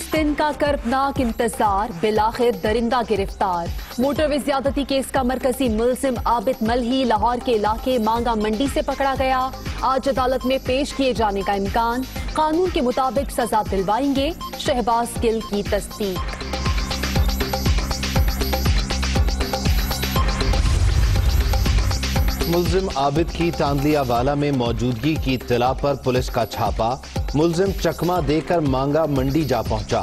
21 दिन का कर्बनाक इंतजार, बिलाखिर दरिंदा गिरफ्तार। मोटरवे ज्यादती केस का मरकजी मुल्जिम आबिद मलही लाहौर के इलाके मांगा मंडी से पकड़ा गया। आज अदालत में पेश किए जाने का इम्कान। कानून के मुताबिक सजा दिलवाएंगे, शहबाज गिल की तस्दीक। मुल्जिम आबिद की तांदलिया वाला में मौजूदगी की इत्तला पर पुलिस का छापा। मुल्जिम चकमा देकर मांगा मंडी जा पहुंचा।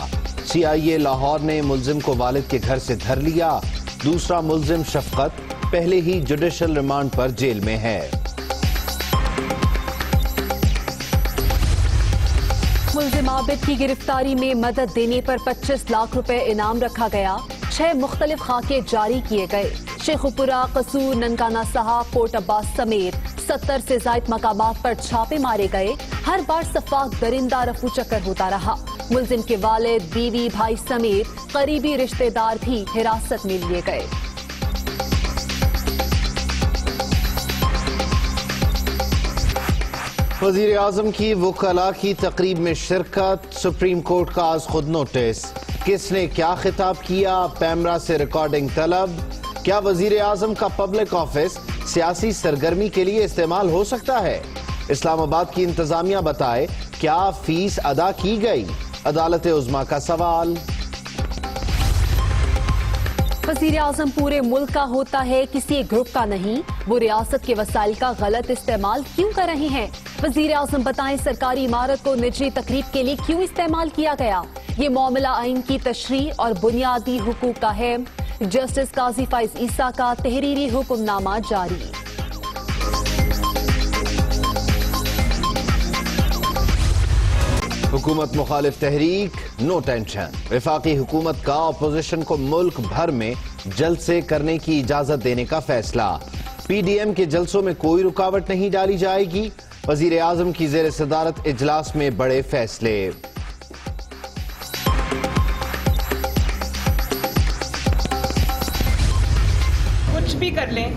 CIA लाहौर ने मुल्जिम को वालिद के घर से धर लिया। दूसरा मुल्जिम शफकत पहले ही जुडिशल रिमांड पर जेल में है। मुल्जिम आबिद की गिरफ्तारी में मदद देने पर 25 लाख रुपए इनाम रखा गया। 6 मुख्तलिफ खाके जारी किए गए। शेखुपुरा, कसूर, ननकाना साहब, पोर्ट अब्बास समेत 70 से जायद मकामात पर छापे मारे गए। हर बार सफाक दरिंदा रफू चक्कर होता रहा। मुल्जिम के वालिद, बीवी, भाई समेत करीबी रिश्तेदार भी हिरासत में लिए गए। वजीर आजम की वकला की तकरीब में शिरकत। सुप्रीम कोर्ट का आज खुद नोटिस। किसने क्या खिताब किया, पैमरा से रिकॉर्डिंग तलब। क्या वजीर आजम का पब्लिक ऑफिस सियासी सरगर्मी के लिए इस्तेमाल हो सकता है? इस्लामाबाद की इंतजामिया बताए क्या फीस अदा की गई? अदालत उज़्मा का सवाल। वज़ीर आज़म पूरे मुल्क का होता है, किसी एक ग्रुप का नहीं। वो रियासत के वसाइल का गलत इस्तेमाल क्यों कर रहे हैं? वज़ीर आज़म बताएं सरकारी इमारत को निजी तकरीब के लिए क्यों इस्तेमाल किया गया? ये मामला आइन की तशरीह और बुनियादी हुकूक का है। जस्टिस काजी फाइज ईसा का तहरीरी हुक्मनामा जारी। हुकूमत मुखालिफ तहरीक, नो टेंशन। वफाकी हुकूमत का अपोजिशन को मुल्क भर में जलसे करने की इजाजत देने का फैसला। PDM के जलसों में कोई रुकावट नहीं डाली जाएगी। वजीर आजम की ज़ेर सदारत इजलास में बड़े फैसले। कुछ भी कर लें,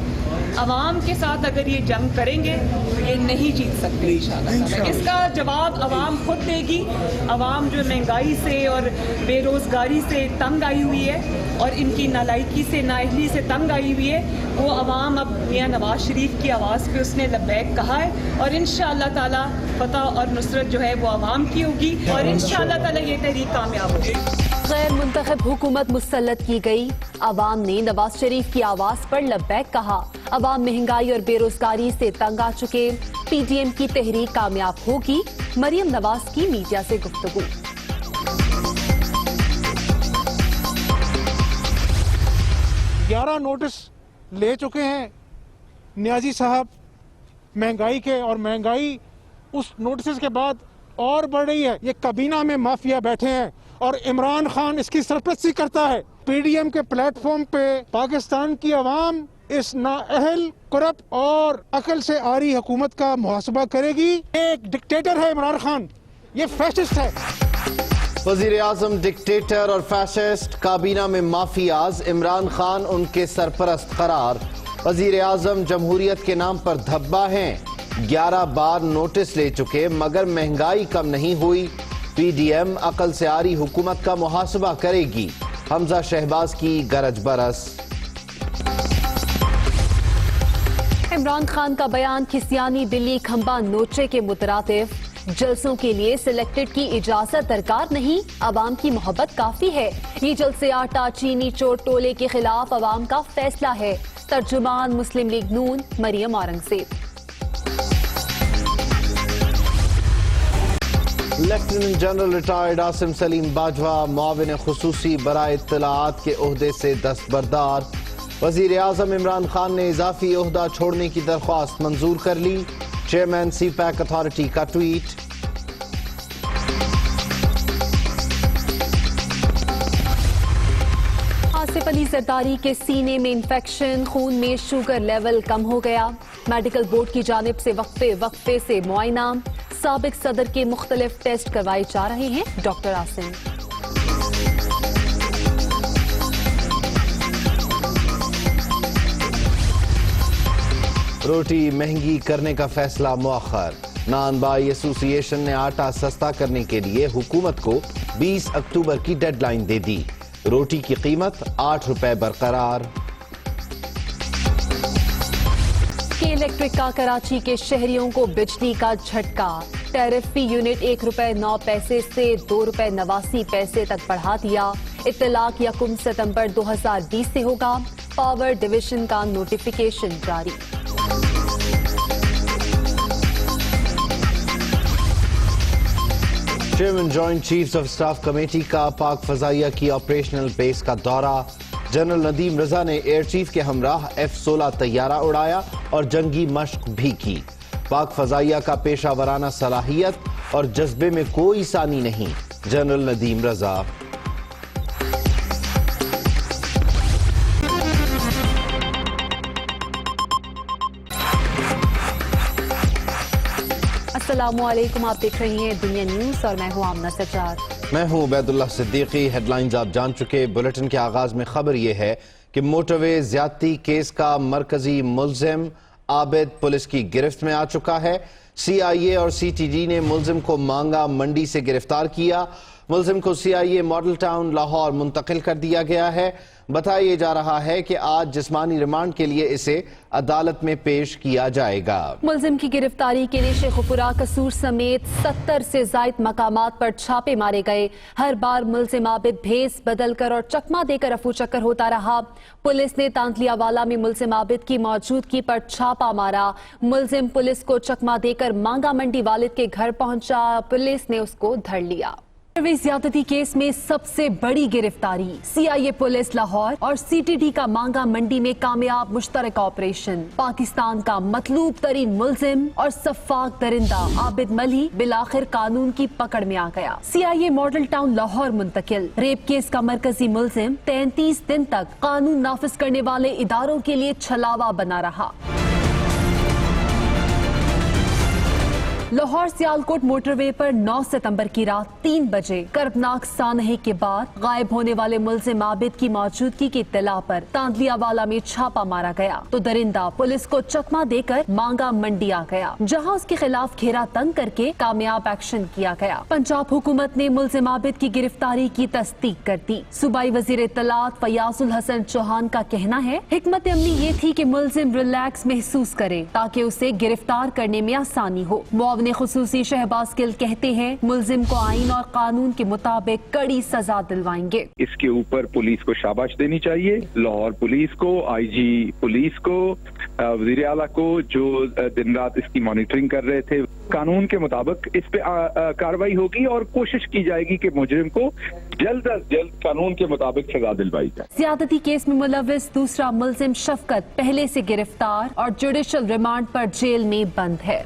अवाम के साथ अगर ये जंग करेंगे तो ये नहीं जीत सकते इंशाअल्लाह। इसका जवाब अवाम खुद देगी। अवाम जो महंगाई से और बेरोजगारी से तंग आई हुई है और इनकी नालायकी से, नाअहली से तंग आई हुई है, वो अवाम अब मियां नवाज शरीफ की आवाज़ पे उसने लब्बैक कहा है और इंशाअल्लाह ताला फतह और नुसरत जो है वो अवाम की होगी और इंशाअल्लाह ताला ये तहरीक कामयाब होगी। गैर मुंतखब हुकूमत मुसल्लत की गई। अवाम ने नवाज शरीफ की आवाज पर लब्बैक कहा। अवाम महंगाई और बेरोजगारी से तंग आ चुके। PDM की तहरीक कामयाब होगी। मरियम नवाज की मीडिया से गुफ्तगू। 11 नोटिस ले चुके हैं नियाजी साहब महंगाई के, और महंगाई उस नोटिस के बाद और बढ़ रही है। ये काबीना में माफिया बैठे हैं और इमरान खान इसकी सरपरस्ती करता है। PDM के प्लेटफॉर्म पे पाकिस्तान की अवाम इस नाअहल, करप्ट और अकल से आरी हुकूमत का मुहासबा करेगी। एक डिक्टेटर है इमरान खान, ये फैशिस्ट है। वजीर आजम डिक्टेटर और फैशिस्ट, काबीना में माफियाज, इमरान खान उनके सरपरस्त करार। वजीर आजम जमहूरियत के नाम पर धब्बा हैं। 11 बार नोटिस ले चुके मगर महंगाई कम नहीं हुई। PDM अकल से आरी हुकूमत का मुहासबा करेगी। हमजा शहबाज की गरज बरस। इमरान खान का बयान खिसियानी बिल्ली खंबा नोचे के मुतरातिफ। जलसों के लिए सिलेक्टेड की इजाजत दरकार नहीं, अवाम की मोहब्बत काफी है। ये जलसे आटा चीनी चोट टोले के खिलाफ अवाम का फैसला है। तर्जुमान मुस्लिम लीग नून Maryam Aurangzeb. Lieutenant general retired Asim Saleem Bajwa मुआविन खुसूसी बराए इत्तलाआत के ओहदे से दस्तबरदार। वजीर आजम इमरान खान ने इजाफी ओहदा छोड़ने की दरख्वास्त मंजूर कर ली। चेयरमैन CPAC अथॉरिटी का ट्वीट। आसिफ अली जरदारी के सीने में इंफेक्शन, खून में शुगर लेवल कम हो गया। मेडिकल बोर्ड की जानिब से वक्फे से मुआयना। साबिक सदर के मुख्तलिफ टेस्ट करवाए जा रहे हैं। डॉक्टर आसिम। रोटी महंगी करने का फैसला मुअख्खर। نان بائی ایسوسی ایشن نے آٹا سستا کرنے کے لیے حکومت کو 20 اکتوبر کی ڈیڈ لائن دے دی. روٹی کی قیمت 8 روپے برقرار. کے الیکٹرک کا کراچی کے شہریوں کو بجلی کا جھٹکا. ٹیرف فی یونٹ 1 روپے 9 پیسے سے 2 روپے 89 پیسے تک بڑھا دیا. اطلاق 1 ستمبر 2020 سے ہوگا. پاور ڈویژن کا نوٹیفیکیشن جاری. Chairman joint chiefs of staff committee کا پاک فضائیہ کی آپریشنل بیس کا دورہ. جنرل ندیم رضا نے ایئر چیف کے ہمراہ F-16 طیارہ اڑایا اور جنگی مشق بھی کی. پاک فضائیہ کا پیشہ ورانہ صلاحیت اور جذبے میں کوئی ثانی نہیں. جنرل ندیم رضا. السلام علیکم، آپ دیکھ رہی ہیں دنیا نیوز اور میں ہوں آمنہ سجاد. میں ہوں عبید اللہ صدیقی. ہیڈ لائنز آپ جان چکے. بلیٹن کے آغاز میں خبر یہ ہے کہ موٹر وے زیادتی کیس کا مرکزی ملزم عابد پولیس کی گرفت میں آ چکا ہے. CIA اور CTD نے ملزم کو مانگا منڈی سے گرفتار کیا. ملزم کو CIA ماڈل ٹاؤن لاہور منتقل کر دیا گیا ہے. بتایا جا رہا ہے کہ آج جسمانی ریمانڈ کے لیے اسے عدالت میں پیش کیا جائے گا. ملزم کی گرفتاری کے لیے شیخوپورہ قصور سمیت 70 سے زائد مقامات پر چھاپے مارے گئے. ہر بار ملزم عابد بھیس بدل کر اور چکمہ دے کر رفو چکر ہوتا رہا. پولیس نے تانتلیا والا میں ملزم عابد کی موجودگی پر چھاپا مارا. ملزم پولیس کو چکمہ دے کر مانگا منڈی والد کے گھر پہنچا. پولیس نے اس کو دھر لیا. زیادتی کیس میں سب سے بڑی گرفتاری. CIA پولیس لاہور اور CTD کا مانگا منڈی میں کامیاب مشترکہ آپریشن. پاکستان کا مطلوب ترین ملزم اور سفاک درندہ عابد ملی بالآخر قانون کی پکڑ میں آ گیا. CIA ماڈل ٹاؤن لاہور منتقل. ریپ کیس کا مرکزی ملزم 33 دن تک قانون نافذ کرنے والے اداروں کے لیے چھلاوا بنا رہا. لاہور سیالکوٹ موٹر وے پر 9 ستمبر کی رات 3 بجے کربناک سانحے کے بعد غائب ہونے والے ملزم عابد کی موجودگی کی اطلاع پر تانتلیا والا میں چھاپا مارا گیا تو درندہ پولیس کو چکمہ دے کر مانگا منڈی آ گیا، جہاں اس کے خلاف گھیرا تنگ کر کے کامیاب ایکشن کیا گیا. پنجاب حکومت نے ملزم عابد کی گرفتاری کی تصدیق کر دی. صوبائی وزیر اطلاعات فیاض الحسن چوہان کا کہنا ہے حکمت عملی یہ تھی کہ ملزم ریلیکس محسوس کرے تاکہ اسے گرفتار کرنے میں آسانی ہو. خصوصی شہباز گل کہتے ہیں ملزم کو آئین اور قانون کے مطابق کڑی سزا دلوائیں گے. اس کے اوپر پولیس کو شاباش دینی چاہیے، لاہور پولیس کو، IG پولیس کو، وزیر اعلیٰ کو جو دن رات اس کی مانیٹرنگ کر رہے تھے. قانون کے مطابق اس پہ کارروائی ہوگی اور کوشش کی جائے گی کہ مجرم کو جلد از جلد قانون کے مطابق سزا دلوائی جائے. زیادتی کیس میں ملوث دوسرا ملزم شفقت پہلے سے گرفتار اور جوڈیشل ریمانڈ پر جیل میں بند ہے.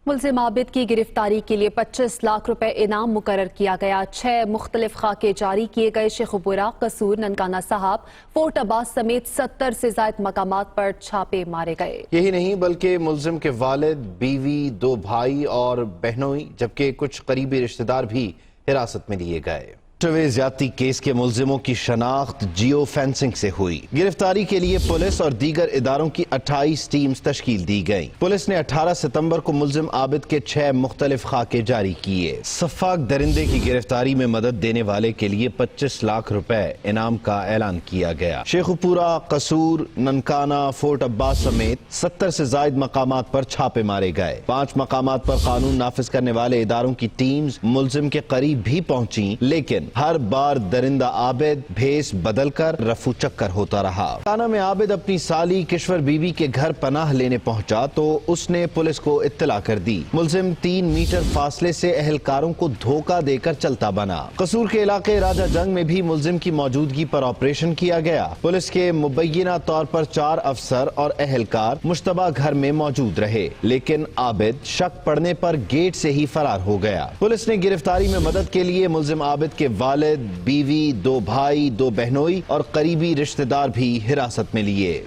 ملزم عابد کی گرفتاری کے لیے 25 لاکھ روپے انعام مقرر کیا گیا. 6 مختلف خاکے جاری کیے گئے. شیخوپورہ، قصور، ننکانہ صاحب، فورٹ عباس سمیت 70 سے زائد مقامات پر چھاپے مارے گئے. یہی نہیں بلکہ ملزم کے والد، بیوی، 2 بھائی اور بہنوئی جبکہ کچھ قریبی رشتہ دار بھی حراست میں لیے گئے. موٹروے زیادتی کیس کے ملزموں کی شناخت جیو فینسنگ سے ہوئی. گرفتاری کے لیے پولیس اور دیگر اداروں کی 28 ٹیمز تشکیل دی گئیں. پولیس نے 18 ستمبر کو ملزم عابد کے 6 مختلف خاکے جاری کیے. سفاک درندے کی گرفتاری میں مدد دینے والے کے لیے 25 لاکھ روپے انعام کا اعلان کیا گیا. شیخوپورہ، قصور، ننکانہ، فورٹ عباس سمیت 70 سے زائد مقامات پر چھاپے مارے گئے. 5 مقامات پر قانون نافذ کرنے والے اداروں کی ٹیمز ملزم کے قریب بھی پہنچیں، لیکن ہر بار درندہ عابد بھیس بدل کر رفو چکر ہوتا رہا. کانا میں عابد اپنی سالی کشور بیوی کے گھر پناہ لینے پہنچا تو اس نے پولیس کو اطلاع کر دی. ملزم 3 میٹر فاصلے سے اہلکاروں کو دھوکہ دے کر چلتا بنا. قصور کے علاقے راجہ جنگ میں بھی ملزم کی موجودگی پر آپریشن کیا گیا. پولیس کے مبینہ طور پر 4 افسر اور اہلکار مشتبہ گھر میں موجود رہے، لیکن عابد شک پڑنے پر گیٹ سے ہی فرار ہو گیا. پولیس نے گرفتاری میں مدد کے لیے ملزم عابد کے والد، بیوی، 2 بھائی، 2 بہنوئی اور قریبی رشتہ دار بھی حراست میں لیے.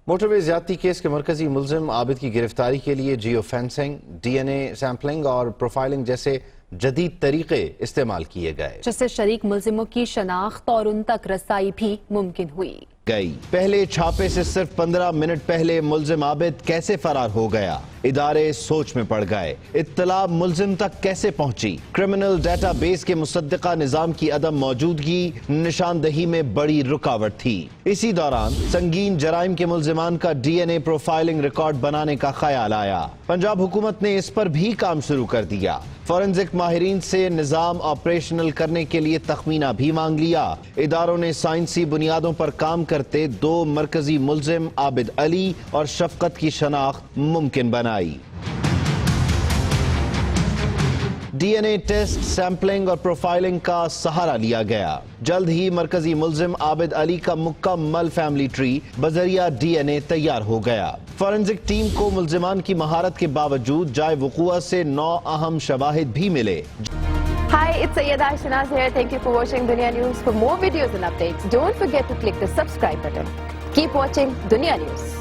موٹر وے زیادتی کیس کے مرکزی ملزم عابد کی گرفتاری کے لیے جیو فینسنگ، DNA سیمپلنگ اور پروفائلنگ جیسے جدید طریقے استعمال کیے گئے، جس سے شریک ملزموں کی شناخت اور ان تک رسائی بھی ممکن ہوئی. गई। पहले छापे से सिर्फ 15 मिनट पहले मुलजिम आबिद कैसे फरार हो गया? इदारे सोच में पड़ गए। इत्तला मुलजिम तक कैसे पहुंची? क्रिमिनल डेटाबेस के मुसद्दिका निजाम की अदम मौजूदगी निशानदही में बड़ी रुकावट थी। इसी दौरान संगीन जराइम के मुलजिमान का DNA प्रोफाइलिंग रिकॉर्ड बनाने का ख्याल आया। पंजाब हुकूमत ने इस पर भी काम शुरू कर दिया। फॉरेंसिक माहिरीन से निजाम ऑपरेशनल करने के लिए तखमीना भी मांग लिया। इदारों ने साइंसी बुनियादों पर काम करते 2 मरकजी मुलजिम आबिद अली और शफकत की शनाख्त मुमकिन बनाई। DNA टेस्ट, सैंपलिंग और प्रोफाइलिंग का सहारा लिया गया। जल्द ही मरकजी मुलजिम आबिद अली का मुकम्मल फैमिली ट्री बजरिया DNA तैयार हो गया। फॉरेंसिक टीम को मुलजिमान की महारत के बावजूद जाए वक़ूअ से 9 अहम शवाहिद भी मिले। Hi, it's Sayyeda Shanaz here. Thank you for watching Dunia News. For more videos and updates, don't forget to click the subscribe button. Keep watching Dunia News.